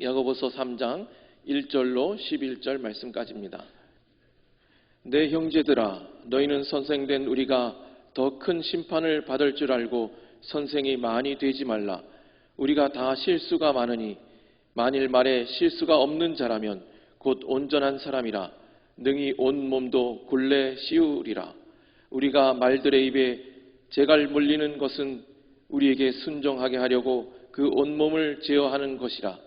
야고보서 3장 1절로 11절 말씀까지입니다. 내 형제들아, 너희는 선생된 우리가 더 큰 심판을 받을 줄 알고 선생이 많이 되지 말라. 우리가 다 실수가 많으니 만일 말에 실수가 없는 자라면 곧 온전한 사람이라 능히 온 몸도 굴레 씌우리라. 우리가 말들의 입에 재갈 물리는 것은 우리에게 순종하게 하려고 그 온몸을 제어하는 것이라.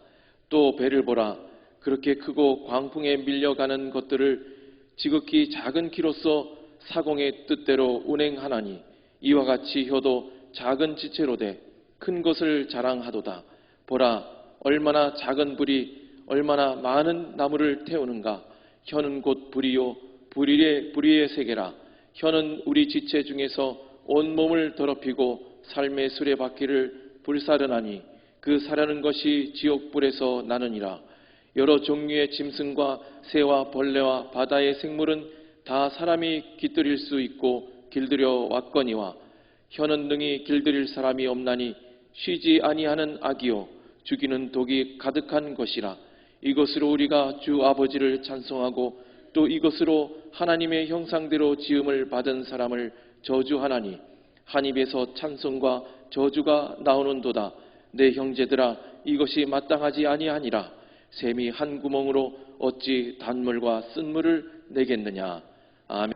또 배를 보라. 그렇게 크고 광풍에 밀려가는 것들을 지극히 작은 키로서 사공의 뜻대로 운행하나니 이와 같이 혀도 작은 지체로 돼 큰 것을 자랑하도다. 보라, 얼마나 작은 불이 얼마나 많은 나무를 태우는가. 혀는 곧 불이요 불의의 세계라. 혀는 우리 지체 중에서 온 몸을 더럽히고 삶의 수레바퀴를 불사르나니 그 사르는 것이 지옥불에서 나느니라. 여러 종류의 짐승과 새와 벌레와 바다의 생물은 다 사람이 깃들일 수 있고 길들여 왔거니와 혀는 능히 길들일 사람이 없나니 쉬지 아니하는 악이요 죽이는 독이 가득한 것이라. 이것으로 우리가 주 아버지를 찬송하고 또 이것으로 하나님의 형상대로 지음을 받은 사람을 저주하나니 한 입에서 찬송과 저주가 나오는도다. 내 형제들아, 이것이 마땅하지 아니하니라. 샘이 한 구멍으로 어찌 단물과 쓴물을 내겠느냐. 아멘.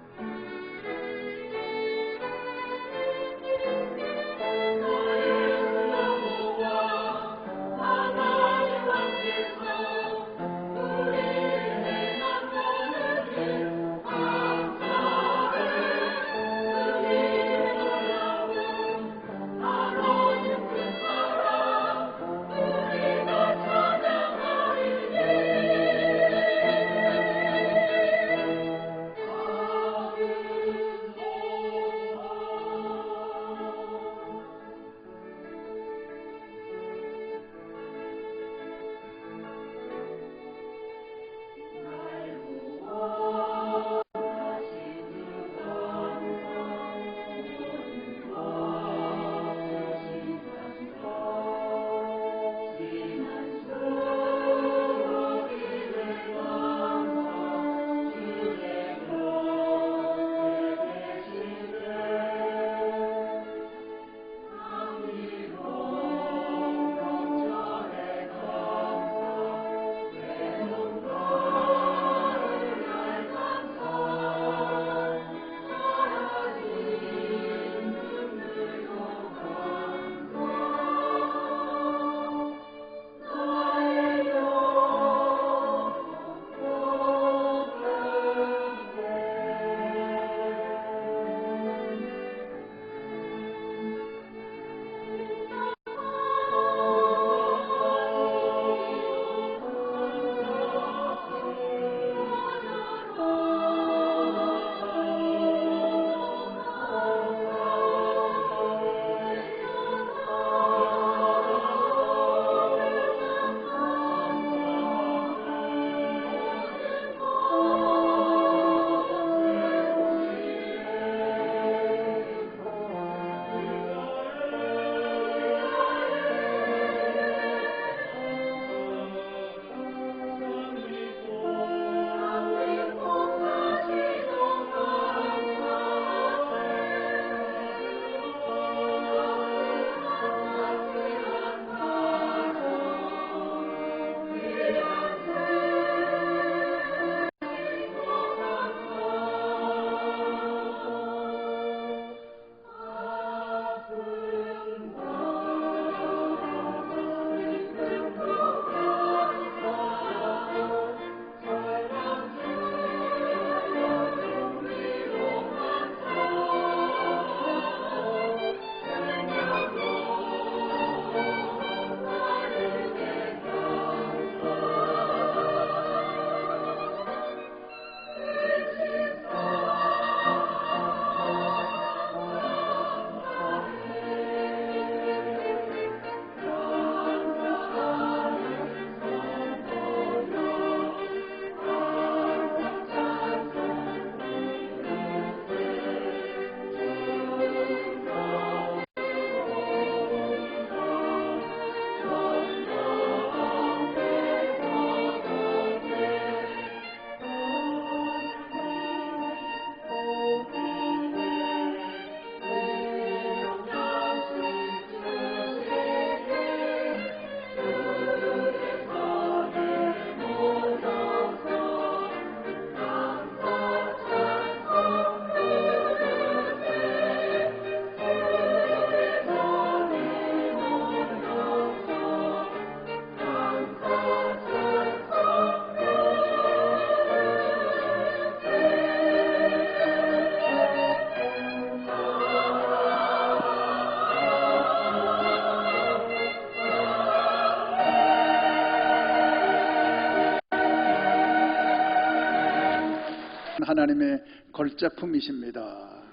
완벽한 하나님의 걸작품이십니다.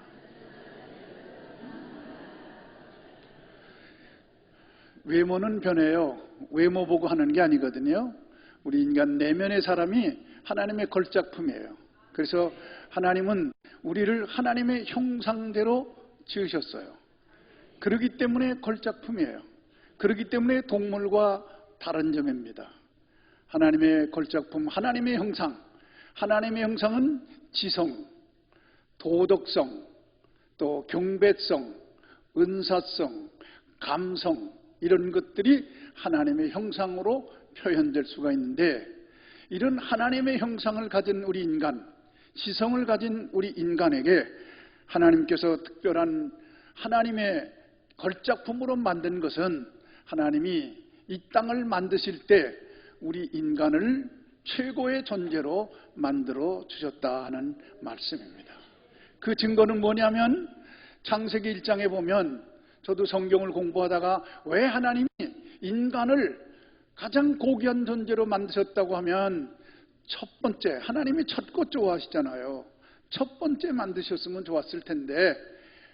외모는 변해요. 외모 보고 하는 게 아니거든요. 우리 인간 내면의 사람이 하나님의 걸작품이에요. 그래서 하나님은 우리를 하나님의 형상대로 지으셨어요. 그렇기 때문에 걸작품이에요. 그렇기 때문에 동물과 다른 점입니다. 하나님의 걸작품, 하나님의 형상. 하나님의 형상은 지성, 도덕성, 또 경배성, 은사성, 감성, 이런 것들이 하나님의 형상으로 표현될 수가 있는데, 이런 하나님의 형상을 가진 우리 인간, 지성을 가진 우리 인간에게 하나님께서 특별한 하나님의 걸작품으로 만든 것은, 하나님이 이 땅을 만드실 때 우리 인간을 최고의 존재로 만들어 주셨다 하는 말씀입니다. 그 증거는 뭐냐면, 창세기 1장에 보면, 저도 성경을 공부하다가 왜 하나님이 인간을 가장 고귀한 존재로 만드셨다고 하면, 첫 번째, 하나님이 첫 것 좋아하시잖아요. 첫 번째 만드셨으면 좋았을 텐데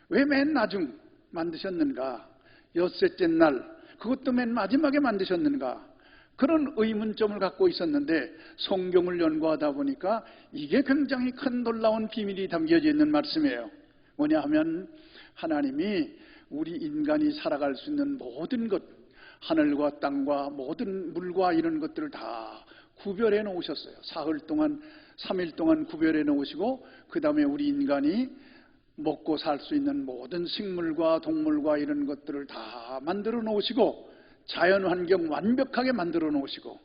왜 맨 나중 만드셨는가? 엿새째 날, 그것도 맨 마지막에 만드셨는가? 그런 의문점을 갖고 있었는데, 성경을 연구하다 보니까 이게 굉장히 큰 놀라운 비밀이 담겨져 있는 말씀이에요. 뭐냐 하면, 하나님이 우리 인간이 살아갈 수 있는 모든 것, 하늘과 땅과 모든 물과 이런 것들을 다 구별해 놓으셨어요. 사흘 동안, 3일 동안 구별해 놓으시고, 그 다음에 우리 인간이 먹고 살 수 있는 모든 식물과 동물과 이런 것들을 다 만들어 놓으시고, 자연 환경 완벽하게 만들어 놓으시고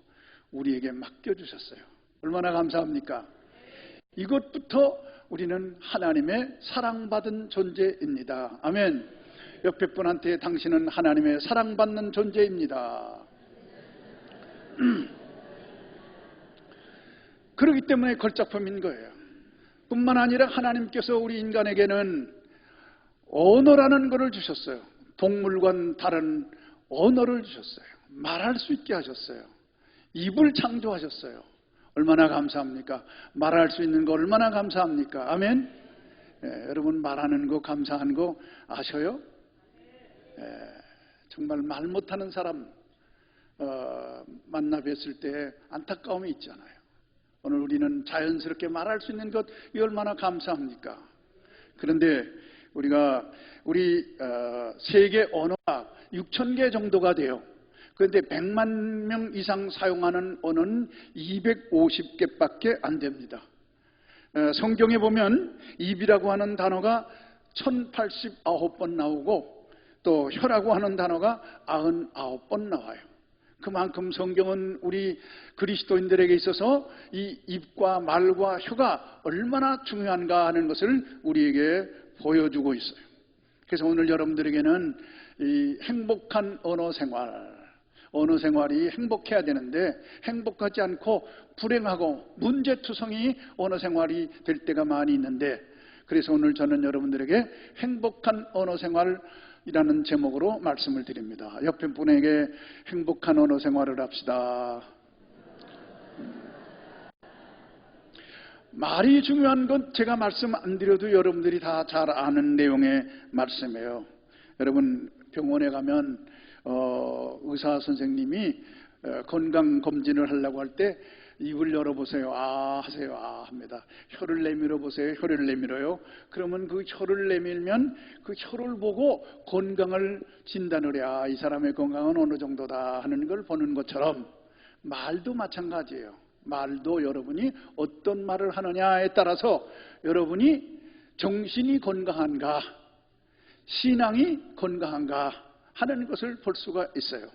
우리에게 맡겨주셨어요. 얼마나 감사합니까? 이것부터 우리는 하나님의 사랑받은 존재입니다. 아멘. 옆에 분한테 당신은 하나님의 사랑받는 존재입니다. 그렇기 때문에 걸작품인 거예요. 뿐만 아니라 하나님께서 우리 인간에게는 언어라는 것을 주셨어요. 동물과는 다른 언어를 주셨어요. 말할 수 있게 하셨어요. 입을 창조하셨어요. 얼마나 감사합니까? 말할 수 있는 거 얼마나 감사합니까? 아멘. 여러분, 말하는 거 감사한 거 아셔요? 정말 말 못하는 사람 만나 뵀을 때 안타까움이 있잖아요. 오늘 우리는 자연스럽게 말할 수 있는 것, 이 얼마나 감사합니까? 그런데 우리 세계 언어가 6,000개 정도가 돼요. 그런데 100만 명 이상 사용하는 언어는 250개밖에 안 됩니다. 성경에 보면 입이라고 하는 단어가 1089번 나오고, 또 혀라고 하는 단어가 99번 나와요. 그만큼 성경은 우리 그리스도인들에게 있어서 이 입과 말과 혀가 얼마나 중요한가 하는 것을 우리에게 보여주고 있어요. 그래서 오늘 여러분들에게는 이 행복한 언어 생활이 행복해야 되는데, 행복하지 않고 불행하고 문제투성이 언어 생활이 될 때가 많이 있는데, 그래서 오늘 저는 여러분들에게 행복한 언어 생활이라는 제목으로 말씀을 드립니다. 옆에 분에게 행복한 언어 생활을 합시다. 말이 중요한 건 제가 말씀 안 드려도 여러분들이 다 잘 아는 내용의 말씀이에요. 여러분, 병원에 가면 의사 선생님이 건강검진을 하려고 할 때 입을 열어보세요. 아 하세요. 아 합니다. 혀를 내밀어 보세요. 혀를 내밀어요. 그러면 그 혀를 내밀면 그 혀를 보고 건강을 진단을 해야 이 사람의 건강은 어느 정도다 하는 걸 보는 것처럼, 말도 마찬가지예요. 말도 여러분이 어떤 말을 하느냐에 따라서 여러분이 정신이 건강한가, 신앙이 건강한가 하는 것을 볼 수가 있어요.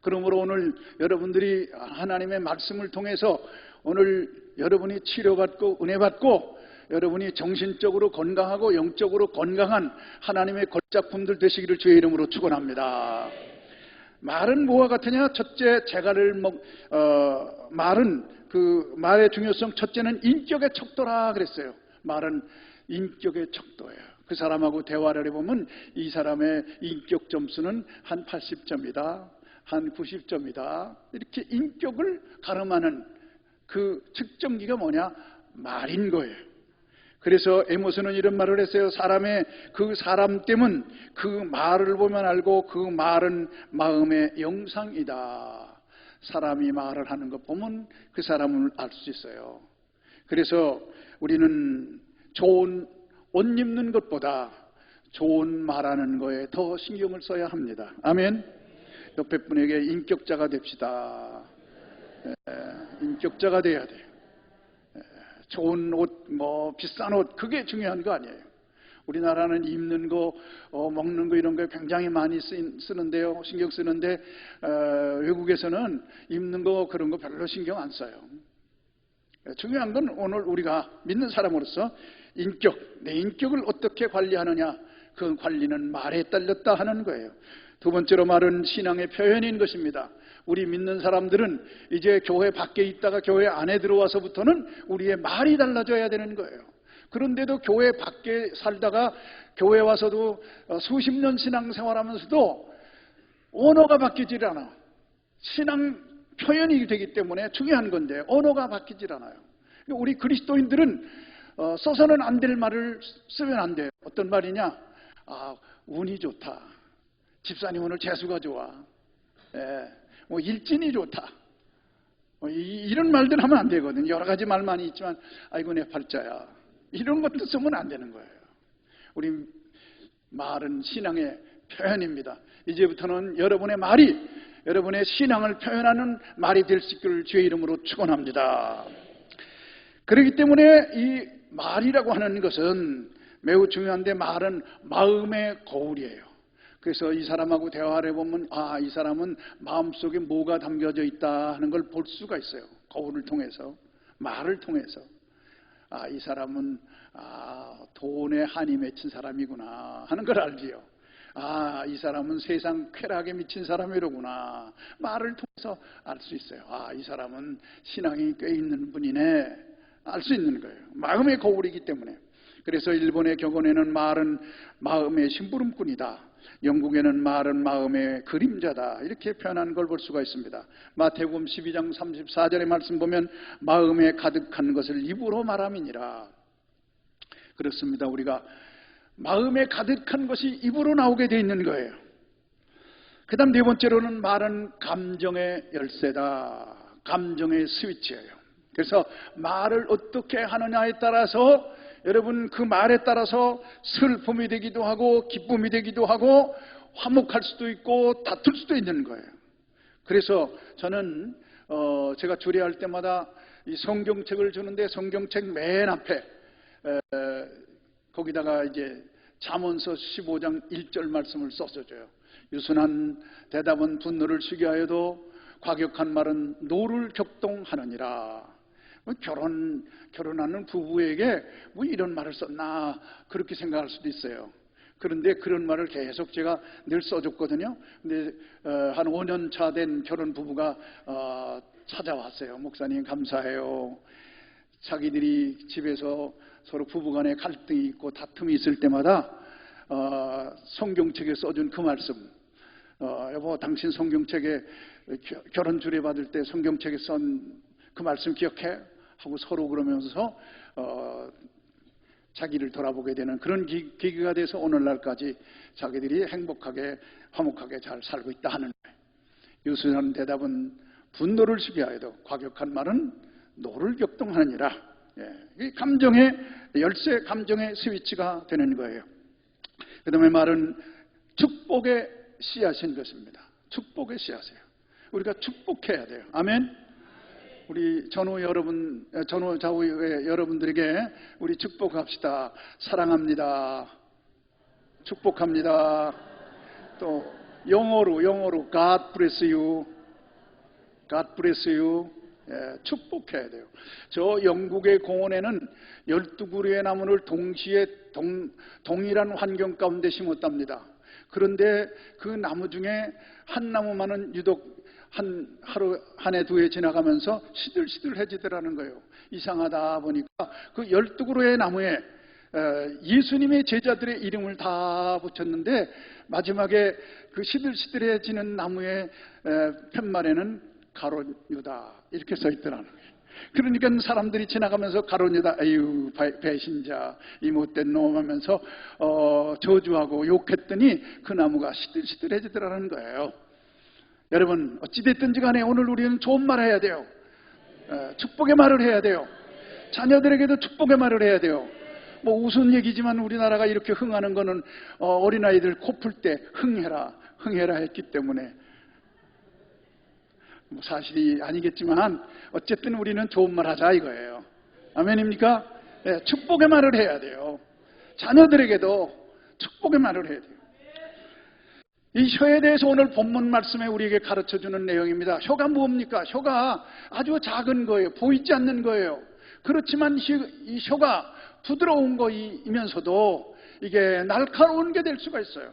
그러므로 오늘 여러분들이 하나님의 말씀을 통해서 오늘 여러분이 치료받고 은혜받고 여러분이 정신적으로 건강하고 영적으로 건강한 하나님의 걸작품들 되시기를 주의 이름으로 축원합니다. 말은 뭐와 같으냐? 첫째, 말의 중요성, 첫째는 인격의 척도라 그랬어요. 말은 인격의 척도예요. 그 사람하고 대화를 해보면 이 사람의 인격 점수는 한 80점이다, 한 90점이다. 이렇게 인격을 가름하는 그 측정기가 뭐냐? 말인 거예요. 그래서 에모스는 이런 말을 했어요. 사람의 그 사람됨은 그 말을 보면 알고 그 말은 마음의 영상이다. 사람이 말을 하는 것 보면 그 사람을 알 수 있어요. 그래서 우리는 좋은 옷 입는 것보다 좋은 말하는 거에 더 신경을 써야 합니다. 아멘. 옆에 분에게 인격자가 됩시다. 인격자가 돼야 돼요. 좋은 옷, 비싼 옷, 그게 중요한 거 아니에요. 우리나라는 입는 거, 먹는 거 이런 거 굉장히 많이 쓰는데요. 신경 쓰는데, 외국에서는 입는 거 그런 거 별로 신경 안 써요. 중요한 건 오늘 우리가 믿는 사람으로서 인격, 내 인격을 어떻게 관리하느냐, 그 관리는 말에 딸렸다 하는 거예요. 두 번째로 말은 신앙의 표현인 것입니다. 우리 믿는 사람들은 이제 교회 밖에 있다가 교회 안에 들어와서부터는 우리의 말이 달라져야 되는 거예요. 그런데도 교회 밖에 살다가 교회 와서도 수십 년 신앙생활하면서도 언어가 바뀌질 않아. 신앙 표현이 되기 때문에 중요한 건데 언어가 바뀌질 않아요. 우리 그리스도인들은 써서는 안 될 말을 쓰면 안 돼요. 어떤 말이냐? 운이 좋다. 집사님 오늘 재수가 좋아. 일진이 좋다. 이런 말들 하면 안 되거든요. 여러 가지 말 많이 있지만 아이고 내 팔자야. 이런 것도 쓰면 안 되는 거예요. 우리 말은 신앙의 표현입니다. 이제부터는 여러분의 말이 여러분의 신앙을 표현하는 말이 될 수 있기를 주의 이름으로 축원합니다. 그렇기 때문에 이 말이라고 하는 것은 매우 중요한데 말은 마음의 거울이에요. 그래서 이 사람하고 대화를 해보면 이 사람은 마음속에 뭐가 담겨져 있다 하는 걸 볼 수가 있어요. 거울을 통해서, 말을 통해서. 이 사람은 돈에 한이 맺힌 사람이구나 하는 걸 알지요. 이 사람은 세상 쾌락에 미친 사람이로구나. 말을 통해서 알 수 있어요. 이 사람은 신앙이 꽤 있는 분이네. 알 수 있는 거예요. 마음의 거울이기 때문에. 그래서 일본의 격언에는 말은 마음의 심부름꾼이다. 영국에는 말은 마음의 그림자다. 이렇게 표현한 걸 볼 수가 있습니다. 마태복음 12장 34절의 말씀 보면 마음에 가득한 것을 입으로 말함이니라. 그렇습니다. 우리가 마음에 가득한 것이 입으로 나오게 되어 있는 거예요. 그 다음 네 번째로는 말은 감정의 열쇠다. 감정의 스위치예요. 그래서 말을 어떻게 하느냐에 따라서 여러분 그 말에 따라서 슬픔이 되기도 하고 기쁨이 되기도 하고 화목할 수도 있고 다툴 수도 있는 거예요. 그래서 저는 제가 주례할 때마다 이 성경책을 주는데 성경책 맨 앞에 거기다가 이제 잠언서 15장 1절 말씀을 써서 줘요. 유순한 대답은 분노를 쉬게 하여도 과격한 말은 노를 격동하느니라. 결혼하는 부부에게 뭐 이런 말을 썼나 그렇게 생각할 수도 있어요. 그런데 그런 말을 계속 제가 늘 써줬거든요. 근데 한 5년 차 된 결혼 부부가 찾아왔어요. 목사님 감사해요. 자기들이 집에서 서로 부부간에 갈등이 있고 다툼이 있을 때마다 성경책에 써준 그 말씀, 여보 당신 성경책에 결혼 주례 받을 때 성경책에 쓴 그 말씀 기억해? 하고 서로 그러면서 자기를 돌아보게 되는 그런 계기가 돼서 오늘날까지 자기들이 행복하게 화목하게 잘 살고 있다 하는 거예요. 유순한 대답은 분노를 쉬게 하여도 과격한 말은 노를 격동하느니라. 이 감정의 열쇠, 감정의 스위치가 되는 거예요. 그 다음에 말은 축복의 씨앗인 것입니다. 축복의 씨앗이에요. 우리가 축복해야 돼요. 아멘. 우리 전후 좌우의 여러분들에게 우리 축복합시다. 사랑합니다. 축복합니다. 또 영어로 God bless you. God bless you. 축복해야 돼요. 저 영국의 공원에는 12그루의 나무를 동시에 동일한 환경 가운데 심었답니다. 그런데 그 나무 중에 한 나무만은 유독 한 해 두 해 지나가면서 시들시들해지더라는 거예요. 이상하다 보니까 그 12그루의 나무에 예수님의 제자들의 이름을 다 붙였는데 마지막에 그 시들시들해지는 나무의 팻말에는 가롯 유다 이렇게 써 있더라는 거예요. 그러니까 사람들이 지나가면서 가로ည다 아유 배신자 이 못된 놈 하면서 저주하고 욕했더니 그 나무가 시들시들해지더라는 거예요. 여러분 어찌됐든지 간에 오늘 우리는 좋은 말 해야 돼요. 축복의 말을 해야 돼요. 자녀들에게도 축복의 말을 해야 돼요. 뭐 우스운 얘기지만 우리나라가 이렇게 흥하는 거는 어린아이들 코 풀 때 흥해라 했기 때문에 뭐 사실이 아니겠지만 어쨌든 우리는 좋은 말 하자 이거예요. 아멘입니까? 네, 축복의 말을 해야 돼요. 자녀들에게도 축복의 말을 해야 돼요. 이 혀에 대해서 오늘 본문 말씀에 우리에게 가르쳐주는 내용입니다. 혀가 뭡니까? 혀가 아주 작은 거예요. 보이지 않는 거예요. 그렇지만 이 혀가 부드러운 거이면서도 이게 날카로운 게 될 수가 있어요.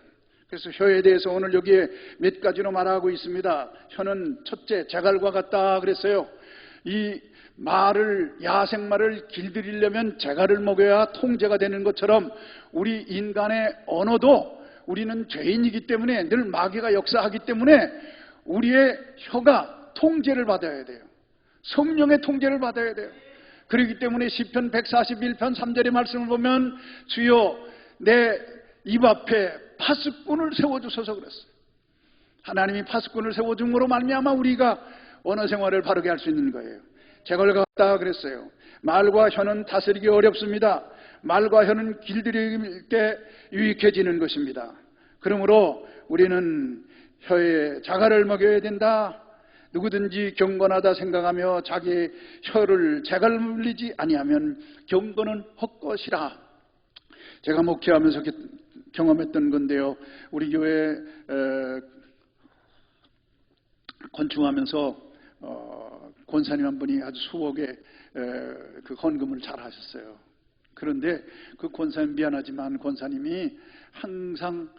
그래서 혀에 대해서 오늘 여기에 몇 가지로 말하고 있습니다. 혀는 첫째, 재갈과 같다 그랬어요. 이 야생말을 길들이려면 재갈을 먹여야 통제가 되는 것처럼 우리 인간의 언어도 우리는 죄인이기 때문에 늘 마귀가 역사하기 때문에 우리의 혀가 통제를 받아야 돼요. 성령의 통제를 받아야 돼요. 그렇기 때문에 시편 141편 3절의 말씀을 보면 주여 내 입 앞에 파수꾼을 세워주소서 그랬어요. 하나님이 파수꾼을 세워줌으로 말미암아 우리가 언어 생활을 바르게 할 수 있는 거예요. 재갈 같다 그랬어요. 말과 혀는 다스리기 어렵습니다. 말과 혀는 길들일 때 유익해지는 것입니다. 그러므로 우리는 혀에 자갈을 먹여야 된다. 누구든지 경건하다 생각하며 자기 혀를 재갈 물리지 아니하면 경건은 헛것이라. 제가 목회하면서 경험했던 건데요. 우리 교회 건축하면서 권사님 한 분이 아주 수억의 그 헌금을 잘 하셨어요. 그런데 그 권사님 미안하지만 권사님이 항상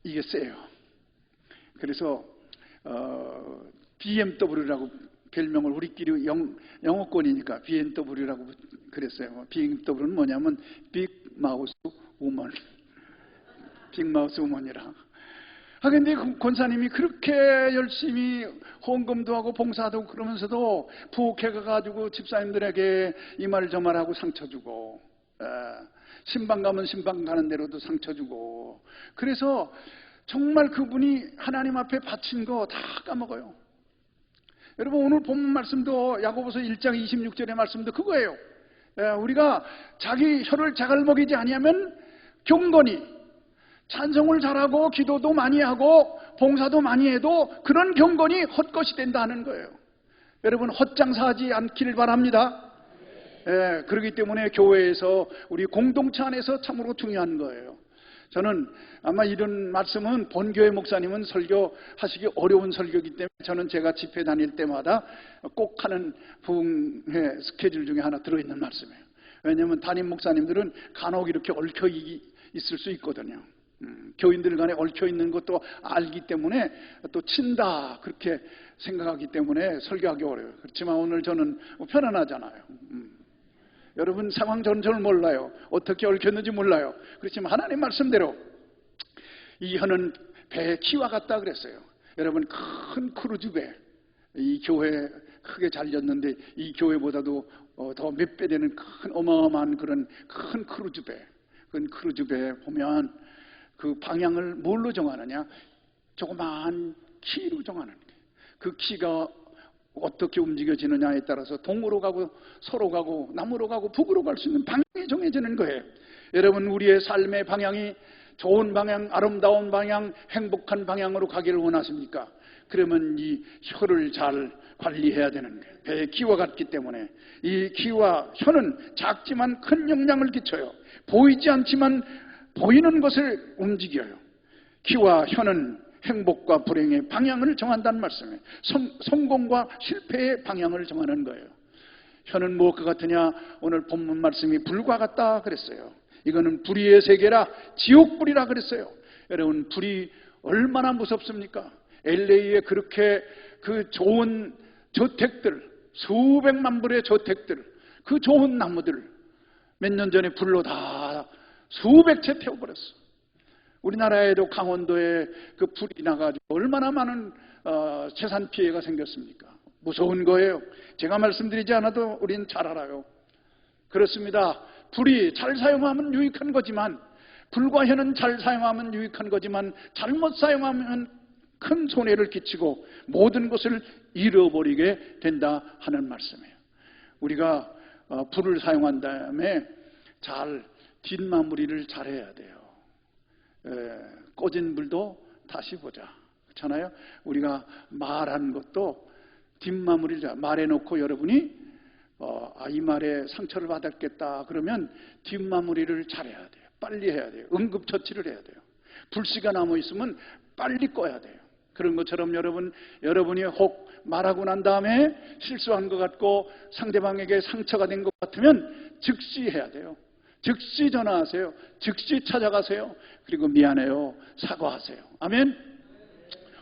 이게 세요. 그래서 BMW라고 별명을 우리끼리 영어권이니까 BMW라고 그랬어요. BMW는 뭐냐면 빅마우스 우먼, 빅마우스 우먼이라. 근데 권사님이 그렇게 열심히 헌금도 하고 봉사도 하고 그러면서도 부엌에 가가지고 집사님들에게 이 말 저 말하고 상처 주고, 신방 가면 신방 가는 대로도 상처 주고, 그래서 정말 그분이 하나님 앞에 바친 거 다 까먹어요. 여러분 오늘 본문 말씀도 야고보서 1장 26절의 말씀도 그거예요. 우리가 자기 혀를 자갈 먹이지 아니하면 경건히 찬송을 잘하고 기도도 많이 하고 봉사도 많이 해도 그런 경건이 헛것이 된다 하는 거예요. 여러분 헛장사하지 않기를 바랍니다. 그렇기 때문에 교회에서 우리 공동체 안에서 참으로 중요한 거예요. 저는 아마 이런 말씀은 본교회 목사님은 설교하시기 어려운 설교이기 때문에 저는 제가 집회 다닐 때마다 꼭 하는 부흥회 스케줄 중에 하나 들어있는 말씀이에요. 왜냐하면 담임 목사님들은 간혹 이렇게 얽혀 있을 수 있거든요. 교인들 간에 얽혀 있는 것도 알기 때문에 또 친다 그렇게 생각하기 때문에 설교하기 어려워요. 그렇지만 오늘 저는 편안하잖아요. 여러분 상황 전절 몰라요. 어떻게 얽혔는지 몰라요. 그렇지만 하나님 말씀대로 이 혀는 배의 키와 같다 그랬어요. 여러분 큰 크루즈배, 이 교회 크게 잘렸는데 이 교회보다도 더 몇 배 되는 큰 어마어마한 그런 큰 크루즈배, 그 크루즈배 보면 그 방향을 뭘로 정하느냐? 조그마한 키로 정하는 거예요. 그 키가 어떻게 움직여지느냐에 따라서 동으로 가고 서로 가고 남으로 가고 북으로 갈 수 있는 방향이 정해지는 거예요. 여러분 우리의 삶의 방향이 좋은 방향, 아름다운 방향, 행복한 방향으로 가기를 원하십니까? 그러면 이 혀를 잘 관리해야 되는 거예요. 배의 키와 같기 때문에 이 키와 혀는 작지만 큰 영향을 끼쳐요. 보이지 않지만 보이는 것을 움직여요. 키와 혀는 행복과 불행의 방향을 정한다는 말씀이에요. 성공과 실패의 방향을 정하는 거예요. 혀는 무엇과 같으냐? 오늘 본문 말씀이 불과 같다 그랬어요. 이거는 불의의 세계라 지옥불이라 그랬어요. 여러분 불이 얼마나 무섭습니까? LA에 그렇게 그 좋은 저택들, 수백만 불의 저택들, 그 좋은 나무들 몇 년 전에 불로 다 수백 채 태워버렸어. 우리나라에도 강원도에 그 불이 나가지고 얼마나 많은 재산 피해가 생겼습니까? 무서운 거예요. 제가 말씀드리지 않아도 우린 잘 알아요. 그렇습니다. 불이 잘 사용하면 유익한 거지만, 불과 혀는 잘 사용하면 유익한 거지만 잘못 사용하면 큰 손해를 끼치고 모든 것을 잃어버리게 된다 하는 말씀이에요. 우리가 불을 사용한 다음에 잘 뒷마무리를 잘해야 돼요. 꺼진 불도 다시 보자. 그렇잖아요. 우리가 말한 것도 뒷마무리를 잘 말해놓고 여러분이 이 말에 상처를 받았겠다 그러면 뒷마무리를 잘해야 돼요. 빨리 해야 돼요. 응급처치를 해야 돼요. 불씨가 남아있으면 빨리 꺼야 돼요. 그런 것처럼 여러분이 혹 말하고 난 다음에 실수한 것 같고 상대방에게 상처가 된 것 같으면 즉시 해야 돼요. 즉시 전화하세요. 즉시 찾아가세요. 그리고 미안해요. 사과하세요. 아멘.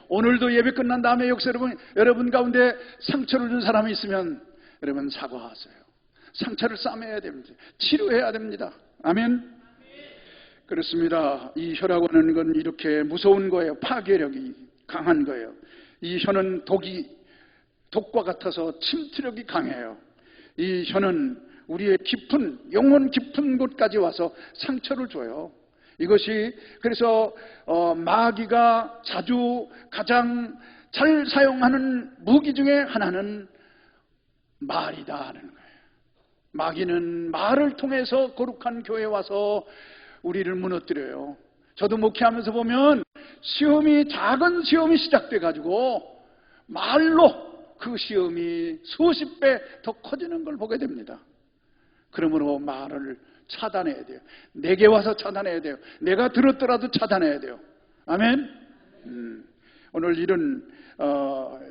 오늘도 예배 끝난 다음에 역시 여러분 가운데 상처를 준 사람이 있으면 여러분 사과하세요. 상처를 싸매야 됩니다. 치료해야 됩니다. 아멘. 그렇습니다. 이 혀라고 하는 건 이렇게 무서운 거예요. 파괴력이 강한 거예요. 이 혀는 독과 같아서 침투력이 강해요. 이 혀는 우리의 영혼 깊은 곳까지 와서 상처를 줘요. 이것이 그래서 마귀가 자주 가장 잘 사용하는 무기 중에 하나는 말이다 하는 거예요. 마귀는 말을 통해서 거룩한 교회에 와서 우리를 무너뜨려요. 저도 목회하면서 보면 작은 시험이 시작돼 가지고 말로 그 시험이 수십 배 더 커지는 걸 보게 됩니다. 그러므로 말을 차단해야 돼요. 내게 와서 차단해야 돼요. 내가 들었더라도 차단해야 돼요. 아멘. 오늘 이런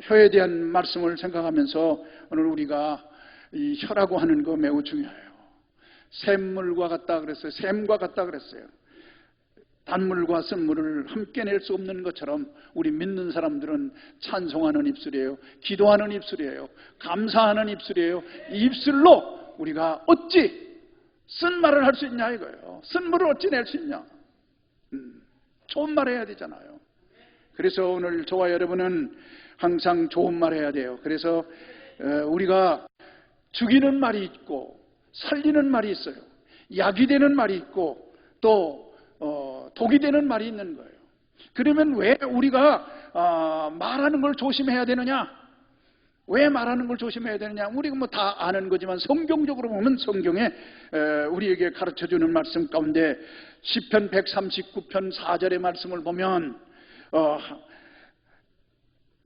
혀에 대한 말씀을 생각하면서 오늘 우리가 이 혀라고 하는 거 매우 중요해요. 샘물과 같다 그랬어요. 샘과 같다 그랬어요. 단물과 쓴물을 함께 낼 수 없는 것처럼 우리 믿는 사람들은 찬송하는 입술이에요. 기도하는 입술이에요. 감사하는 입술이에요. 이 입술로 우리가 어찌 쓴 말을 할 수 있냐 이거예요. 쓴 물을 어찌 낼 수 있냐. 좋은 말 해야 되잖아요. 그래서 오늘 저와 여러분은 항상 좋은 말 해야 돼요. 그래서 우리가 죽이는 말이 있고 살리는 말이 있어요. 약이 되는 말이 있고 또 독이 되는 말이 있는 거예요. 그러면 왜 우리가 말하는 걸 조심해야 되느냐? 왜 말하는 걸 조심해야 되느냐? 우리가 뭐 다 아는 거지만 성경적으로 보면 성경에 우리에게 가르쳐주는 말씀 가운데 시편 139편 4절의 말씀을 보면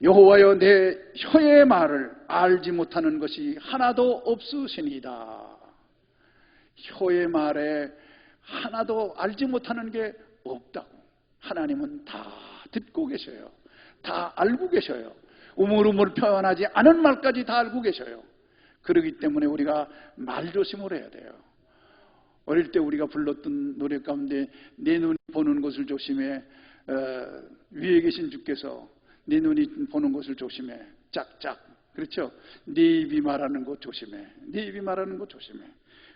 여호와여 내 혀의 말을 알지 못하는 것이 하나도 없으시니이다. 혀의 말에 하나도 알지 못하는 게 없다고. 하나님은 다 듣고 계셔요. 다 알고 계셔요. 우물우물 표현하지 않은 말까지 다 알고 계셔요. 그렇기 때문에 우리가 말조심을 해야 돼요. 어릴 때 우리가 불렀던 노래 가운데 내 눈이 보는 것을 조심해. 위에 계신 주께서 네 눈이 보는 것을 조심해. 짝짝. 그렇죠? 네 입이 말하는 것 조심해. 네 입이 말하는 것 조심해.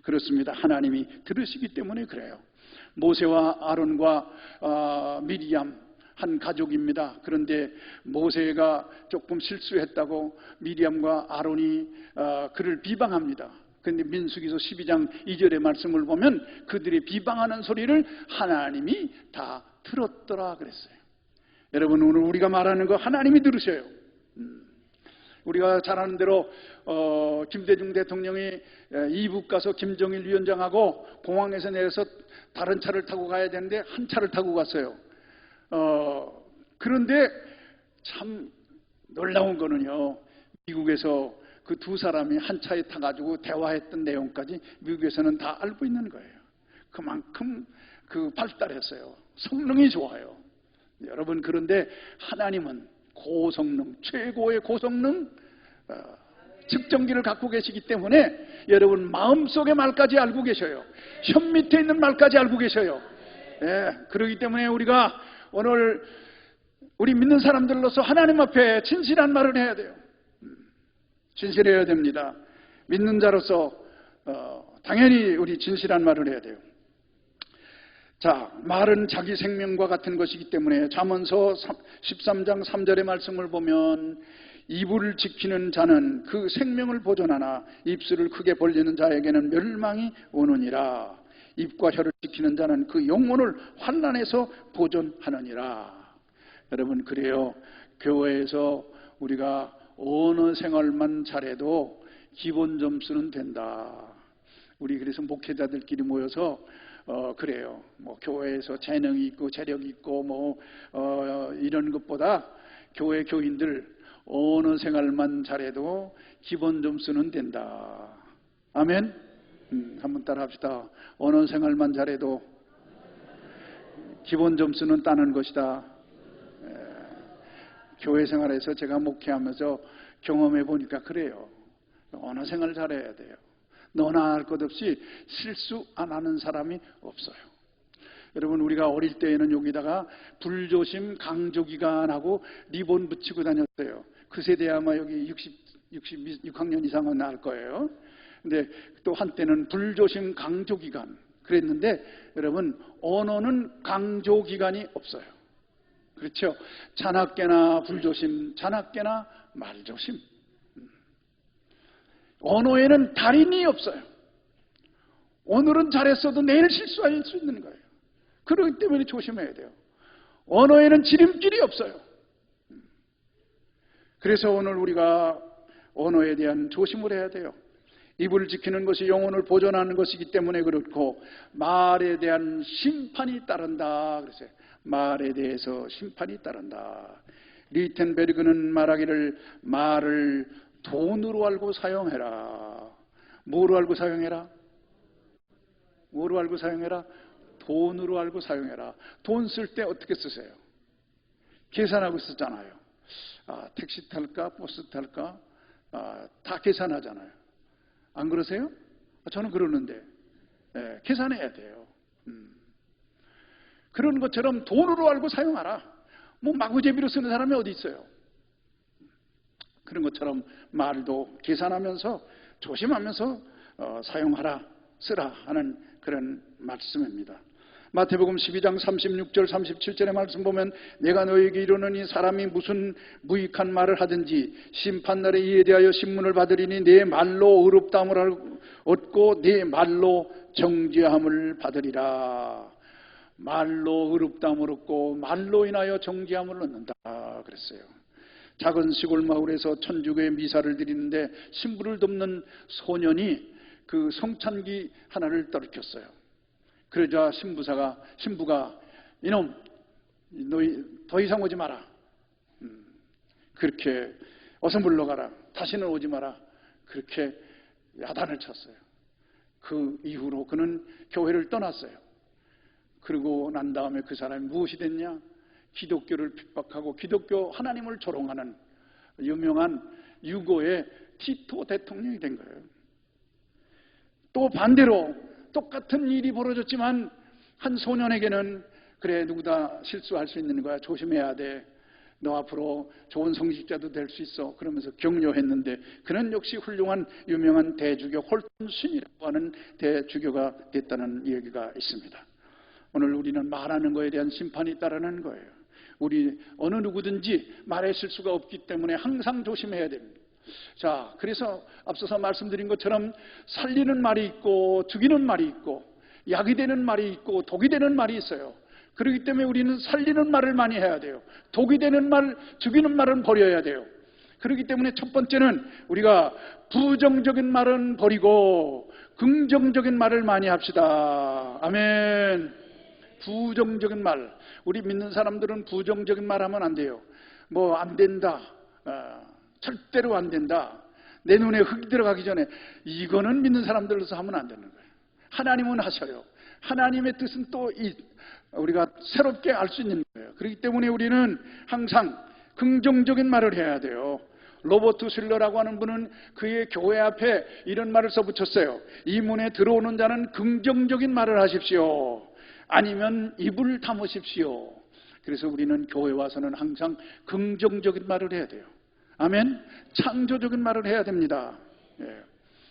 그렇습니다. 하나님이 들으시기 때문에 그래요. 모세와 아론과 미리암 한 가족입니다. 그런데 모세가 조금 실수했다고 미리암과 아론이 그를 비방합니다. 그런데 민수기서 12장 2절의 말씀을 보면 그들이 비방하는 소리를 하나님이 다 들었더라 그랬어요. 여러분 오늘 우리가 말하는 거 하나님이 들으셔요. 우리가 잘 아는 대로 김대중 대통령이 이북 가서 김정일 위원장하고 공항에서 내려서 다른 차를 타고 가야 되는데 한 차를 타고 갔어요. 그런데 참 놀라운 거는요, 미국에서 그 두 사람이 한 차에 타가지고 대화했던 내용까지 미국에서는 다 알고 있는 거예요. 그만큼 발달했어요. 성능이 좋아요. 여러분, 그런데 하나님은 고성능, 최고의 고성능 측정기를 갖고 계시기 때문에 여러분 마음속의 말까지 알고 계셔요. 혀 밑에 있는 말까지 알고 계셔요. 그렇기 때문에 우리가 오늘 우리 믿는 사람들로서 하나님 앞에 진실한 말을 해야 돼요. 진실해야 됩니다. 믿는 자로서 당연히 우리 진실한 말을 해야 돼요. 자, 말은 자기 생명과 같은 것이기 때문에 잠언서 13장 3절의 말씀을 보면 입을 지키는 자는 그 생명을 보존하나 입술을 크게 벌리는 자에게는 멸망이 오느니라. 입과 혀를 지키는 자는 그 영혼을 환난에서 보존하느니라. 여러분, 그래요. 교회에서 우리가 언어 생활만 잘해도 기본 점수는 된다. 우리 그래서 목회자들끼리 모여서 그래요. 뭐 교회에서 재능이 있고 재력이 있고 이런 것보다 교회 교인들 언어 생활만 잘해도 기본 점수는 된다. 아멘. 한번 따라합시다. 언어 생활만 잘해도 기본 점수는 따는 것이다. 교회 생활에서 제가 목회하면서 경험해 보니까 그래요. 언어 생활 잘해야 돼요. 너나 할 것 없이 실수 안 하는 사람이 없어요. 여러분, 우리가 어릴 때에는 여기다가 불조심 강조기간하고 리본 붙이고 다녔어요. 그 세대 아마 여기 66학년 이상은 알 거예요. 근데 또 한때는 불조심 강조기간 그랬는데, 여러분, 언어는 강조기간이 없어요. 그렇죠? 잔악계나 불조심, 잔악계나 말조심. 언어에는 달인이 없어요. 오늘은 잘했어도 내일 실수할 수 있는 거예요. 그렇기 때문에 조심해야 돼요. 언어에는 지름길이 없어요. 그래서 오늘 우리가 언어에 대한 조심을 해야 돼요. 입을 지키는 것이 영혼을 보존하는 것이기 때문에 그렇고, 말에 대한 심판이 따른다. 그래서 말에 대해서 심판이 따른다. 리텐베르그는 말하기를 말을 돈으로 알고 사용해라. 뭐로 알고 사용해라? 뭐로 알고 사용해라? 돈으로 알고 사용해라. 돈 쓸 때 어떻게 쓰세요? 계산하고 쓰잖아요. 택시 탈까? 버스 탈까? 다 계산하잖아요. 안 그러세요? 저는 그러는데 계산해야 돼요. 그런 것처럼 돈으로 알고 사용하라. 뭐 마구제비로 쓰는 사람이 어디 있어요? 그런 것처럼 말도 계산하면서 조심하면서 사용하라, 쓰라 하는 그런 말씀입니다. 마태복음 12장 36절 37절의 말씀 보면, 내가 너에게 이르노니 사람이 무슨 무익한 말을 하든지 심판날에 이에 대하여 신문을 받으리니 내 말로 의롭다함을 얻고 내 말로 정죄함을 받으리라. 말로 의롭다함을 얻고 말로 인하여 정죄함을 얻는다 그랬어요. 작은 시골 마을에서 천주교의 미사를 드리는데 신부를 돕는 소년이 그 성찬기 하나를 떨어뜨렸어요. 그러자 신부가 이놈, 너희 더 이상 오지 마라. 그렇게 어서 물러가라. 다시는 오지 마라. 그렇게 야단을 쳤어요. 그 이후로 그는 교회를 떠났어요. 그러고 난 다음에 그 사람이 무엇이 됐냐? 기독교를 핍박하고 기독교 하나님을 조롱하는 유명한 유고의 티토 대통령이 된 거예요. 또 반대로 똑같은 일이 벌어졌지만 한 소년에게는 그래, 누구다 실수할 수 있는 거야. 조심해야 돼. 너 앞으로 좋은 성직자도 될 수 있어. 그러면서 격려했는데, 그는 역시 훌륭한 유명한 대주교 홀튼슨이라고 하는 대주교가 됐다는 얘기가 있습니다. 오늘 우리는 말하는 거에 대한 심판이 있다라는 거예요. 우리 어느 누구든지 말의 실수가 없기 때문에 항상 조심해야 됩니다. 자, 그래서 앞서서 말씀드린 것처럼 살리는 말이 있고 죽이는 말이 있고 약이 되는 말이 있고 독이 되는 말이 있어요. 그렇기 때문에 우리는 살리는 말을 많이 해야 돼요. 독이 되는 말, 죽이는 말은 버려야 돼요. 그렇기 때문에 첫 번째는 우리가 부정적인 말은 버리고 긍정적인 말을 많이 합시다. 아멘. 부정적인 말, 우리 믿는 사람들은 부정적인 말 하면 안 돼요. 뭐 안 된다, 절대로 안 된다, 내 눈에 흙이 들어가기 전에, 이거는 믿는 사람들로서 하면 안 되는 거예요. 하나님은 하셔요. 하나님의 뜻은 또 우리가 새롭게 알 수 있는 거예요. 그렇기 때문에 우리는 항상 긍정적인 말을 해야 돼요. 로버트 슐러라고 하는 분은 그의 교회 앞에 이런 말을 써붙였어요. 이 문에 들어오는 자는 긍정적인 말을 하십시오. 아니면 입을 다무십시오. 그래서 우리는 교회 와서는 항상 긍정적인 말을 해야 돼요. 아멘. 창조적인 말을 해야 됩니다.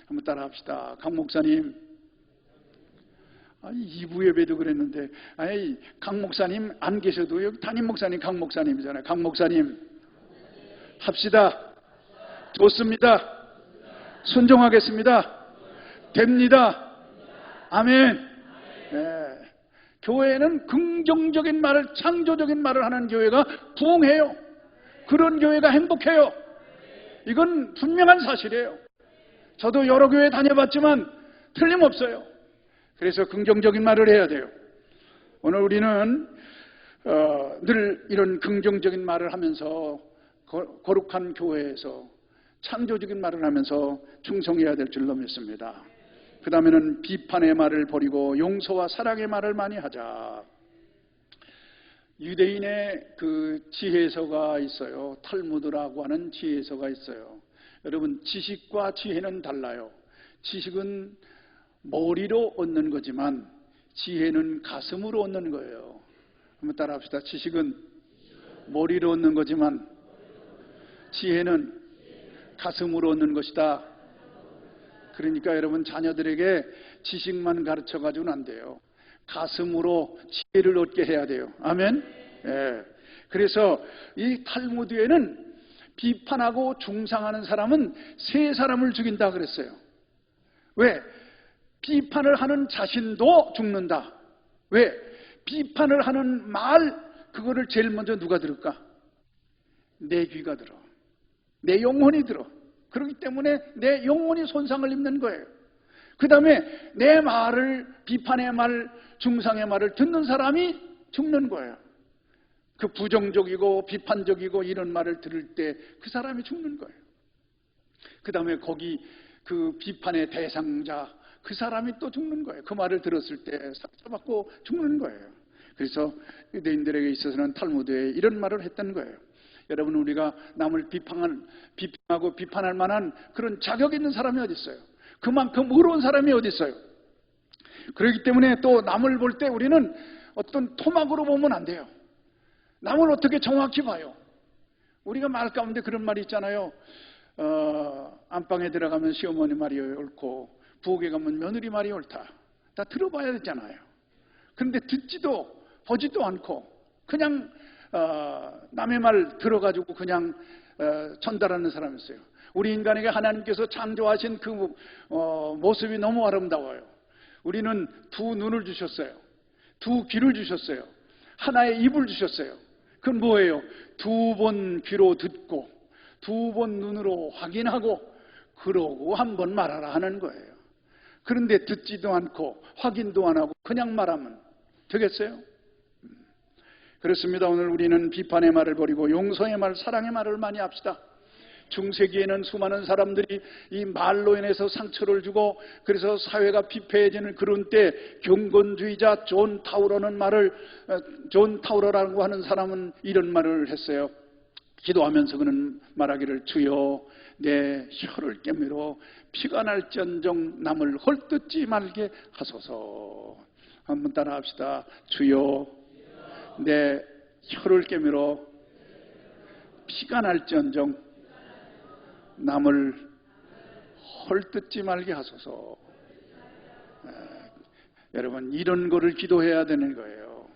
한번 따라 합시다. 강 목사님, 2부 예배도 그랬는데, 강 목사님 안 계셔도 여기 담임 목사님 강 목사님이잖아요. 강 목사님 합시다. 좋습니다. 순종하겠습니다. 됩니다. 아멘. 예. 교회는 긍정적인 말을, 창조적인 말을 하는 교회가 부흥해요. 그런 교회가 행복해요. 이건 분명한 사실이에요. 저도 여러 교회 다녀봤지만 틀림없어요. 그래서 긍정적인 말을 해야 돼요. 오늘 우리는 늘 이런 긍정적인 말을 하면서 거룩한 교회에서 창조적인 말을 하면서 충성해야 될 줄로 믿습니다. 그 다음에는 비판의 말을 버리고 용서와 사랑의 말을 많이 하자. 유대인의 그 지혜서가 있어요. 탈무드라고 하는 지혜서가 있어요. 여러분, 지식과 지혜는 달라요. 지식은 머리로 얻는 거지만 지혜는 가슴으로 얻는 거예요. 한번 따라 합시다. 지식은 머리로 얻는 거지만 지혜는 가슴으로 얻는 것이다. 그러니까 여러분, 자녀들에게 지식만 가르쳐가지고는 안 돼요. 가슴으로 지혜를 얻게 해야 돼요. 아멘. 예. 그래서 이 탈무드에는 비판하고 중상하는 사람은 세 사람을 죽인다 그랬어요. 왜? 비판을 하는 자신도 죽는다. 왜? 비판을 하는 말, 그거를 제일 먼저 누가 들을까? 내 귀가 들어. 내 영혼이 들어. 그렇기 때문에 내 영혼이 손상을 입는 거예요. 그 다음에 내 말을, 비판의 말, 중상의 말을 듣는 사람이 죽는 거예요. 그 부정적이고 비판적이고 이런 말을 들을 때 그 사람이 죽는 거예요. 그 다음에 거기 그 비판의 대상자, 그 사람이 또 죽는 거예요. 그 말을 들었을 때 상처받고 죽는 거예요. 그래서 유대인들에게 있어서는 탈무드에 이런 말을 했던 거예요. 여러분, 우리가 남을 비판하고 비판할 만한 그런 자격 있는 사람이 어디 있어요? 그만큼 의로운 사람이 어디 있어요? 그렇기 때문에 또 남을 볼 때 우리는 어떤 토막으로 보면 안 돼요. 남을 어떻게 정확히 봐요? 우리가 말 가운데 그런 말이 있잖아요. 안방에 들어가면 시어머니 말이 옳고 부엌에 가면 며느리 말이 옳다. 다 들어봐야 되잖아요. 그런데 듣지도 보지도 않고 그냥 남의 말 들어가지고 그냥 전달하는 사람이 있어요. 우리 인간에게 하나님께서 창조하신 그 모습이 너무 아름다워요. 우리는 두 눈을 주셨어요. 두 귀를 주셨어요. 하나의 입을 주셨어요. 그건 뭐예요? 두 번 귀로 듣고 두 번 눈으로 확인하고 그러고 한 번 말하라 하는 거예요. 그런데 듣지도 않고 확인도 안 하고 그냥 말하면 되겠어요? 그렇습니다. 오늘 우리는 비판의 말을 버리고 용서의 말, 사랑의 말을 많이 합시다. 중세기에는 수많은 사람들이 이 말로 인해서 상처를 주고 그래서 사회가 피폐해지는 그런 때 경건주의자 존 타우러라고 하는 사람은 이런 말을 했어요. 기도하면서 그는 말하기를, 주여 내 혀를 깨물어 피가 날지언정 남을 헐뜯지 말게 하소서. 한번 따라 합시다. 주여 내 혀를 깨물어 피가 날지언정 남을 헐뜯지 말게 하소서. 여러분, 이런 거를 기도해야 되는 거예요.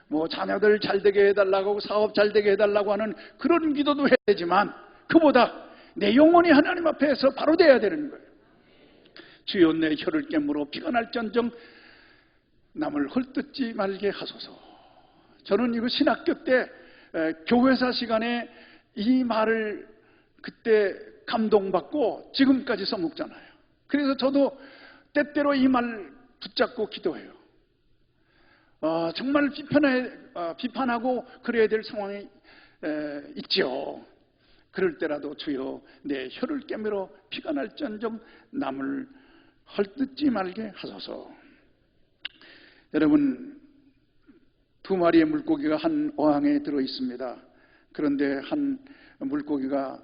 뭐 자녀들 잘 되게 해달라고, 사업 잘 되게 해달라고 하는 그런 기도도 해야 되지만 그보다 내 영혼이 하나님 앞에서 바로 돼야 되는 거예요. 주여 내 혀를 깨물어 피가 날지언정 남을 헐뜯지 말게 하소서. 저는 이거 신학교 때 교회사 시간에 이 말을 그때 감동받고 지금까지 써먹잖아요. 그래서 저도 때때로 이 말 붙잡고 기도해요. 정말 비판하고 그래야 될 상황이 있죠. 그럴 때라도 주여 내 혀를 깨물어 피가 날지언정 남을 헐뜯지 말게 하소서. 여러분, 두 마리의 물고기가 한 어항에 들어 있습니다. 그런데 한 물고기가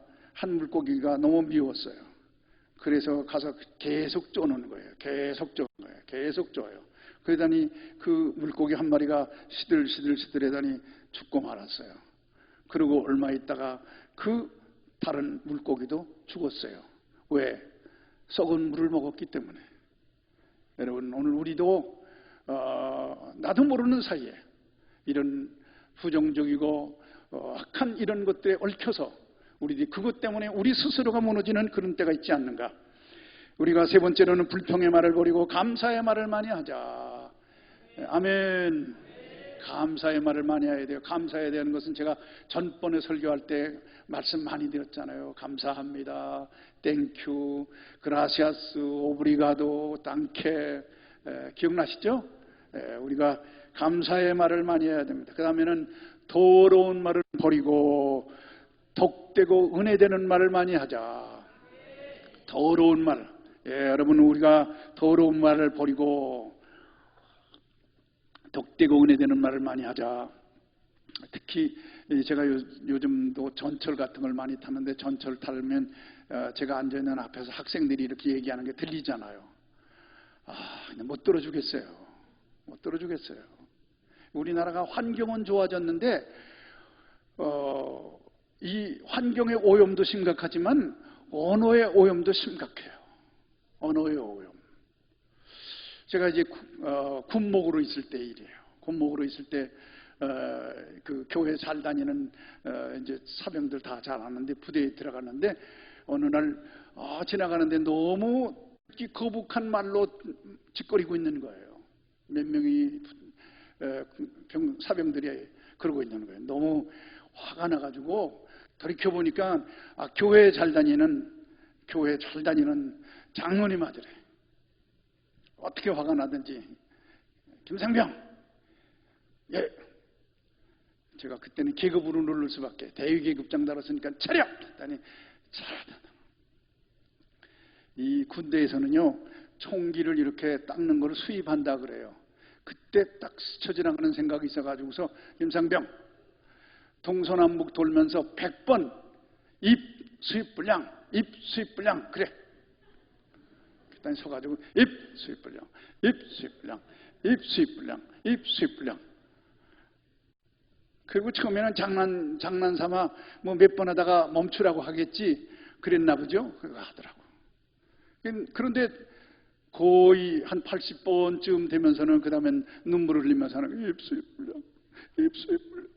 너무 미웠어요. 그래서 가서 계속 쪼는 거예요. 계속 쪼요. 그러더니 그 물고기 한 마리가 시들시들하더니 죽고 말았어요. 그리고 얼마 있다가 그 다른 물고기도 죽었어요. 왜? 썩은 물을 먹었기 때문에. 여러분, 오늘 우리도 나도 모르는 사이에 이런 부정적이고 악한 이런 것들에 얽혀서 우리들이 그것 때문에 우리 스스로가 무너지는 그런 때가 있지 않는가. 우리가 세 번째로는 불평의 말을 버리고 감사의 말을 많이 하자. 아멘. 감사의 말을 많이 해야 돼요. 감사해야 되는 것은 제가 전번에 설교할 때 말씀 많이 드렸잖아요. 감사합니다. 땡큐, 그라시아스, 오브리가도, 땅케. 기억나시죠? 우리가 감사의 말을 많이 해야 됩니다. 그 다음에는 더러운 말을 버리고 덕되고 은혜되는 말을 많이 하자. 더러운 말. 여러분, 우리가 더러운 말을 버리고 덕되고 은혜되는 말을 많이 하자. 특히 제가 요즘도 전철 같은 걸 많이 타는데, 전철 타면 제가 앉아있는 앞에서 학생들이 이렇게 얘기하는 게 들리잖아요. 근데 못 들어주겠어요. 못 들어주겠어요. 우리나라가 환경은 좋아졌는데 이 환경의 오염도 심각하지만 언어의 오염도 심각해요. 언어의 오염. 제가 이제 군목으로 있을 때 일이에요. 군목으로 있을 때 그 교회 잘 다니는 이제 사병들 다 잘 아는데 부대에 들어갔는데, 어느 날 지나가는데 너무 거북한 말로 짓거리고 있는 거예요. 몇 명이 사병들이 그러고 있는 거예요. 너무 화가 나가지고 돌이켜 보니까 교회 잘 다니는 장로님 아들이에요. 어떻게 화가 나든지, 김상병, 예, 제가 그때는 계급으로 누를 수밖에, 대위계급장 달았으니까 차려! 했더니 차려. 이 군대에서는요, 총기를 이렇게 닦는 걸 수입한다 그래요. 그때 딱 스쳐 지나가는 생각이 있어가지고서, 김상병, 동서남북 돌면서 100번 입 수입불량, 입 수입불량, 그래. 그랬더니 서가지고 입 수입불량, 입 수입불량, 입 수입불량, 입 수입불량. 그리고 처음에는 장난 삼아 뭐 몇 번 하다가 멈추라고 하겠지 그랬나 보죠. 그거 하더라고. 그런데 거의 한 80번쯤 되면서는 그 다음엔 눈물을 흘리면서는 입 수입불량, 입 수입불량,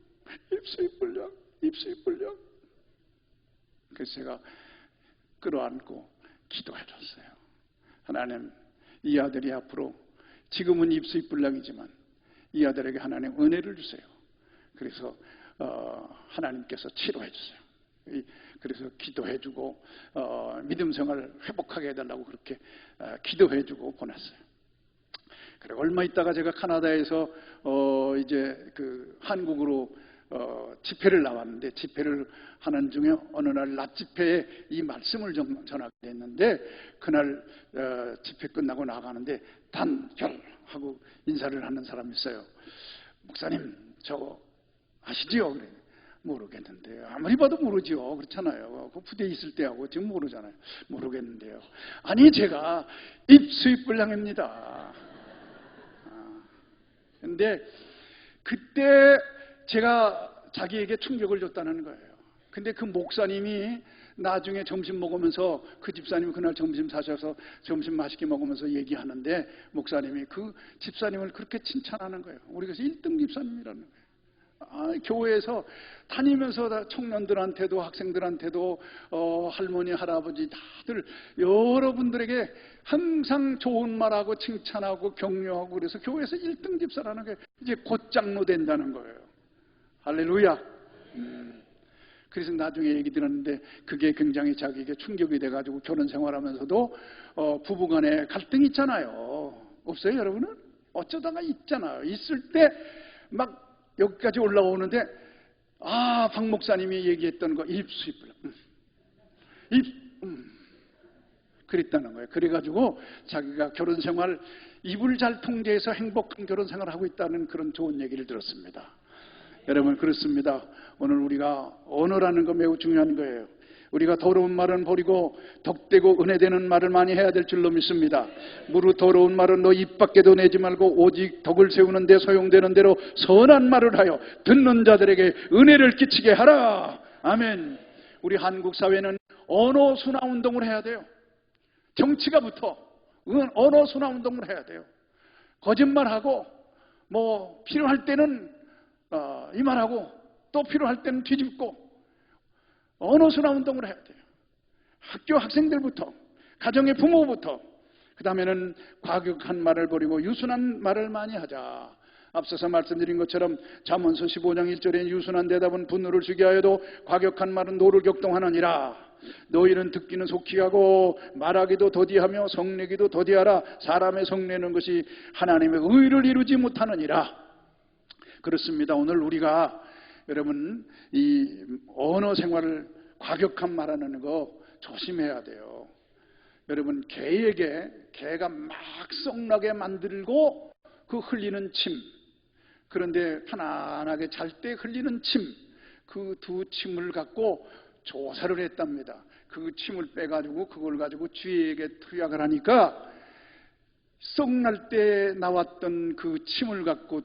입 수입불량, 입 수입불량. 그래서 제가 끌어안고 기도해 줬어요. 하나님, 이 아들이 앞으로 지금은 입 수입불량이지만 이 아들에게 하나님 은혜를 주세요. 그래서 하나님께서 치료해 주세요. 그래서 기도해주고 믿음 생활을 회복하게 해달라고 그렇게 기도해주고 보냈어요. 그리고 얼마 있다가 제가 카나다에서 이제 그 한국으로 집회를 나왔는데, 집회를 하는 중에 어느 날 낮 집회에 이 말씀을 전하게 됐는데, 그날 집회 끝나고 나가는데 단결하고 인사를 하는 사람이 있어요. 목사님, 저거 아시지요? 그래. 모르겠는데요. 아무리 봐도 모르지요. 그렇잖아요. 그 부대에 있을 때하고 지금 모르잖아요. 모르겠는데요. 아니, 제가 입수입불량입니다. 근데 그때 제가 자기에게 충격을 줬다는 거예요. 근데 그 목사님이 나중에 점심 먹으면서, 그 집사님이 그날 점심 사셔서 점심 맛있게 먹으면서 얘기하는데, 목사님이 그 집사님을 그렇게 칭찬하는 거예요. 우리가 1등 집사님이라는 거예요. 교회에서 다니면서 청년들한테도 학생들한테도 할머니, 할아버지 다들 여러분들에게 항상 좋은 말하고 칭찬하고 격려하고, 그래서 교회에서 1등 집사라는 게 이제 곧장로 된다는 거예요. 할렐루야. 그래서 나중에 얘기 들었는데 그게 굉장히 자기에게 충격이 돼가지고 결혼 생활하면서도 부부간에 갈등이 있잖아요. 없어요, 여러분은? 어쩌다가 있잖아요. 있을 때 막 여기까지 올라오는데, 박 목사님이 얘기했던 거 입수입불량, 그랬다는 거예요. 그래가지고 자기가 결혼 생활, 입을 잘 통제해서 행복한 결혼 생활을 하고 있다는 그런 좋은 얘기를 들었습니다. 여러분, 그렇습니다. 오늘 우리가 언어라는 거 매우 중요한 거예요. 우리가 더러운 말은 버리고 덕되고 은혜되는 말을 많이 해야 될 줄로 믿습니다. 무릇 더러운 말은 너 입 밖에도 내지 말고 오직 덕을 세우는 데 소용되는 대로 선한 말을 하여 듣는 자들에게 은혜를 끼치게 하라. 아멘. 우리 한국 사회는 언어 순화 운동을 해야 돼요. 정치가 붙어 언어 순화 운동을 해야 돼요. 거짓말하고 뭐 필요할 때는 이 말하고 또 필요할 때는 뒤집고, 언어순환운동을 해야 돼요. 학교 학생들부터, 가정의 부모부터, 그 다음에는 과격한 말을 버리고 유순한 말을 많이 하자. 앞서서 말씀드린 것처럼 잠언서 15장 1절에 유순한 대답은 분노를 주게 하여도 과격한 말은 노를 격동하느니라. 너희는 듣기는 속히 하고 말하기도 더디하며 성내기도 더디하라. 사람의 성내는 것이 하나님의 의를 이루지 못하느니라. 그렇습니다. 오늘 우리가 여러분 이 언어 생활을 과격한 말하는 거 조심해야 돼요. 여러분 개가 막 썩나게 만들고 그 흘리는 침, 그런데 편안하게 잘 때 흘리는 침, 그 두 침을 갖고 조사를 했답니다. 그 침을 빼가지고 그걸 가지고 쥐에게 투약을 하니까 썩날 때 나왔던 그 침을 갖고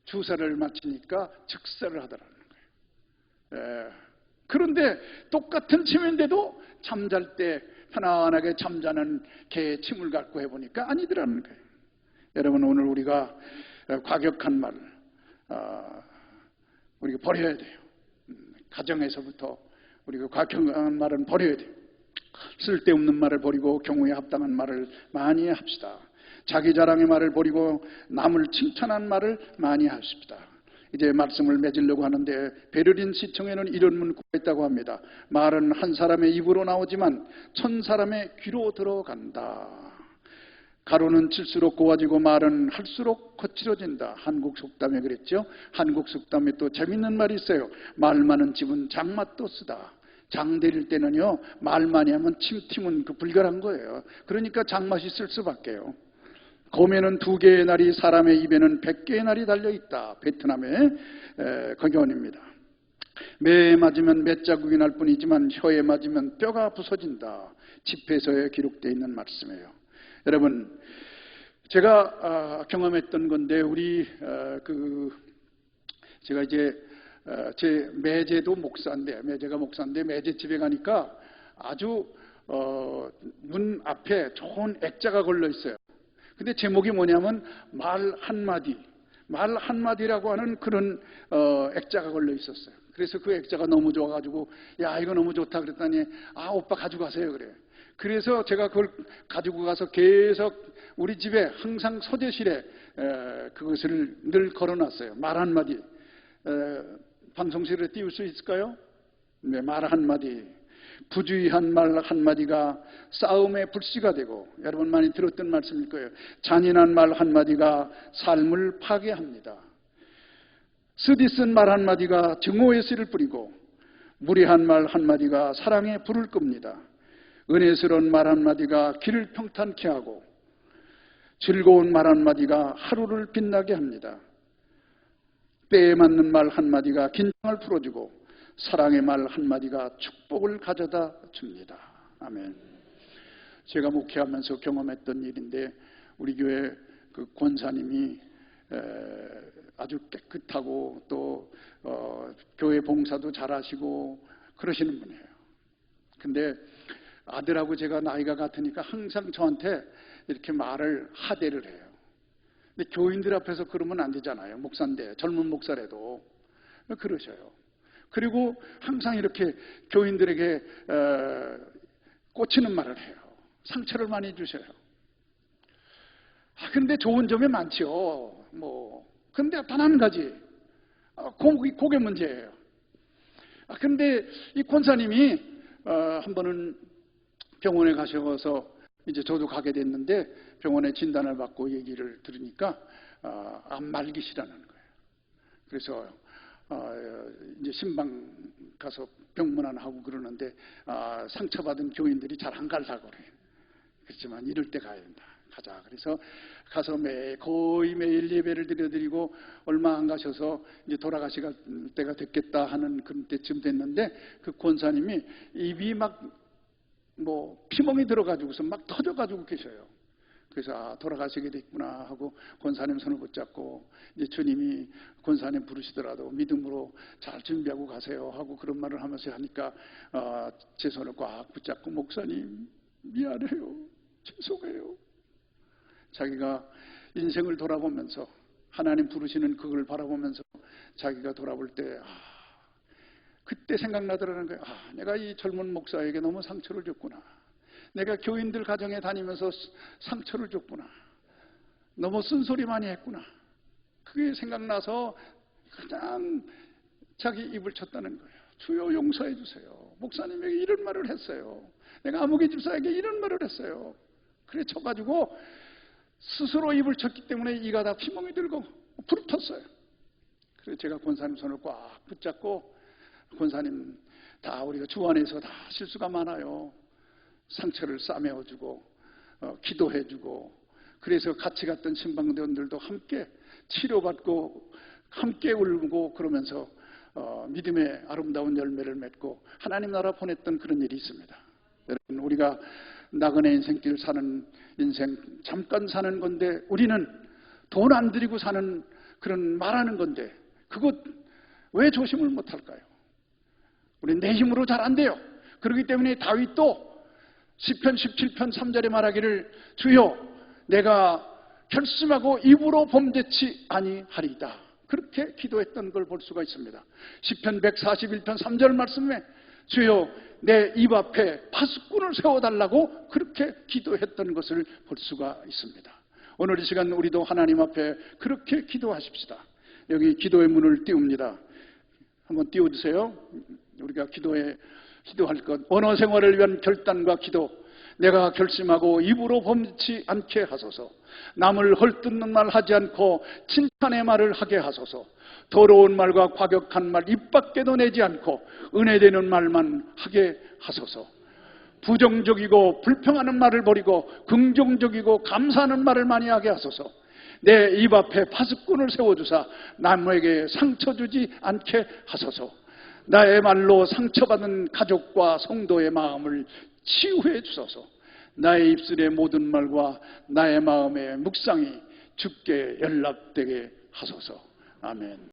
주사를 맞히니까 즉사를 하더라는 거예요. 그런데 똑같은 침인데도 잠잘 때 편안하게 잠자는 개의 침을 갖고 해보니까 아니더라는 거예요. 여러분 오늘 우리가 과격한 말 우리가 버려야 돼요. 가정에서부터 우리가 과격한 말은 버려야 돼요. 쓸데없는 말을 버리고 경우에 합당한 말을 많이 합시다. 자기 자랑의 말을 버리고 남을 칭찬한 말을 많이 하십시다. 이제 말씀을 맺으려고 하는데 베를린 시청에는 이런 문구가 있다고 합니다. 말은 한 사람의 입으로 나오지만 1000사람의 귀로 들어간다. 가루는 칠수록 고와지고 말은 할수록 거칠어진다. 한국 속담에 그랬죠. 한국 속담에 또 재밌는 말이 있어요. 말 많은 집은 장맛도 쓰다. 장 데릴 때는요 말 많이 하면 침튀면 그 불결한 거예요. 그러니까 장맛이 쓸 수밖에요. 곰에는 2개의 날이 사람의 입에는 100개의 날이 달려있다. 베트남의 거견입니다. 매에 맞으면 맷자국이 날 뿐이지만 혀에 맞으면 뼈가 부서진다. 집회서에 기록되어 있는 말씀이에요. 여러분 제가 경험했던 건데 제가 이제 제 매제도 목사인데 매제집에 가니까 아주 문 앞에 좋은 액자가 걸려 있어요. 근데 제목이 뭐냐면 말 한마디라고 하는 그런 액자가 걸려 있었어요. 그래서 그 액자가 너무 좋아가지고 야 이거 너무 좋다 그랬더니 아 오빠 가지고 가세요 그래. 그래서 제가 그걸 가지고 가서 계속 우리 집에 항상 서재실에 그것을 늘 걸어놨어요. 말 한마디. 방송실에 띄울 수 있을까요? 네, 말 한마디. 부주의한 말 한마디가 싸움의 불씨가 되고, 여러분 많이 들었던 말씀일 거예요. 잔인한 말 한마디가 삶을 파괴합니다. 쓰디쓴 말 한마디가 증오의 씨를 뿌리고, 무례한 말 한마디가 사랑에 불을 끕니다. 은혜스러운 말 한마디가 길을 평탄케 하고, 즐거운 말 한마디가 하루를 빛나게 합니다. 때에 맞는 말 한마디가 긴장을 풀어주고, 사랑의 말 한마디가 축복을 가져다 줍니다. 아멘. 제가 목회하면서 경험했던 일인데 우리 교회 그 권사님이 아주 깨끗하고 또 교회 봉사도 잘하시고 그러시는 분이에요. 근데 아들하고 제가 나이가 같으니까 항상 저한테 이렇게 말을 하대를 해요. 근데 교인들 앞에서 그러면 안 되잖아요. 목사인데 젊은 목사라도 그러셔요. 그리고 항상 이렇게 교인들에게 꽂히는 말을 해요. 상처를 많이 주셔요. 근데 좋은 점이 많죠. 근데 단 한 가지. 그게 문제예요. 근데 이 권사님이 한 번은 병원에 가셔서 이제 저도 가게 됐는데 병원에 진단을 받고 얘기를 들으니까 암 말기시라는 거예요. 그래서 이제 신방 가서 병문안 하고 그러는데 상처받은 교인들이 잘 안 가려고 그래요. 그렇지만 이럴 때 가야 된다. 가자. 그래서 가서 거의 매일 예배를 드려드리고 얼마 안 가셔서 이제 돌아가실 때가 됐겠다 하는 그런 때쯤 됐는데 그 권사님이 입이 막 피멍이 들어가지고서 막 터져가지고 계셔요. 그래서 돌아가시게 됐구나 하고 권사님 손을 붙잡고 이제 주님이 권사님 부르시더라도 믿음으로 잘 준비하고 가세요 하고 그런 말을 하면서 하니까 제 손을 꽉 붙잡고 목사님 미안해요. 죄송해요. 자기가 인생을 돌아보면서 하나님 부르시는 그걸 바라보면서 자기가 돌아볼 때 그때 생각나더라는 거예요. 내가 이 젊은 목사에게 너무 상처를 줬구나. 내가 교인들 가정에 다니면서 상처를 줬구나. 너무 쓴소리 많이 했구나. 그게 생각나서 그냥 자기 입을 쳤다는 거예요. 주여 용서해 주세요. 목사님에게 이런 말을 했어요. 내가 아무개 집사에게 이런 말을 했어요. 그래 쳐가지고 스스로 입을 쳤기 때문에 이가 다 피멍이 들고 부르텄어요. 그래서 제가 권사님 손을 꽉 붙잡고, 권사님, 다 우리가 주 안에서 다 실수가 많아요. 상처를 싸매어주고 기도해주고, 그래서 같이 갔던 신방대원들도 함께 치료받고 함께 울고 그러면서 믿음의 아름다운 열매를 맺고 하나님 나라 보냈던 그런 일이 있습니다. 여러분, 우리가 나그네 인생길 사는 인생 잠깐 사는 건데, 우리는 돈 안 들이고 사는 그런 말하는 건데, 그것 왜 조심을 못할까요? 우리 내 힘으로 잘 안 돼요. 그렇기 때문에 다윗도 시편 17편 3절에 말하기를 주여 내가 결심하고 입으로 범죄치 아니하리이다, 그렇게 기도했던 걸 볼 수가 있습니다. 시편 141편 3절 말씀에 주여 내 입 앞에 파수꾼을 세워달라고 그렇게 기도했던 것을 볼 수가 있습니다. 오늘 이 시간 우리도 하나님 앞에 그렇게 기도하십시다. 여기 기도의 문을 띄웁니다. 한번 띄워주세요. 우리가 기도할 것, 언어 생활을 위한 결단과 기도. 내가 결심하고 입으로 범치 않게 하소서. 남을 헐뜯는 말 하지 않고 칭찬의 말을 하게 하소서. 더러운 말과 과격한 말 입 밖에도 내지 않고 은혜되는 말만 하게 하소서. 부정적이고 불평하는 말을 버리고 긍정적이고 감사하는 말을 많이 하게 하소서. 내 입 앞에 파수꾼을 세워주사 남에게 상처 주지 않게 하소서. 나의 말로 상처받은 가족과 성도의 마음을 치유해 주소서. 나의 입술의 모든 말과 나의 마음의 묵상이 주께 연락되게 하소서. 아멘.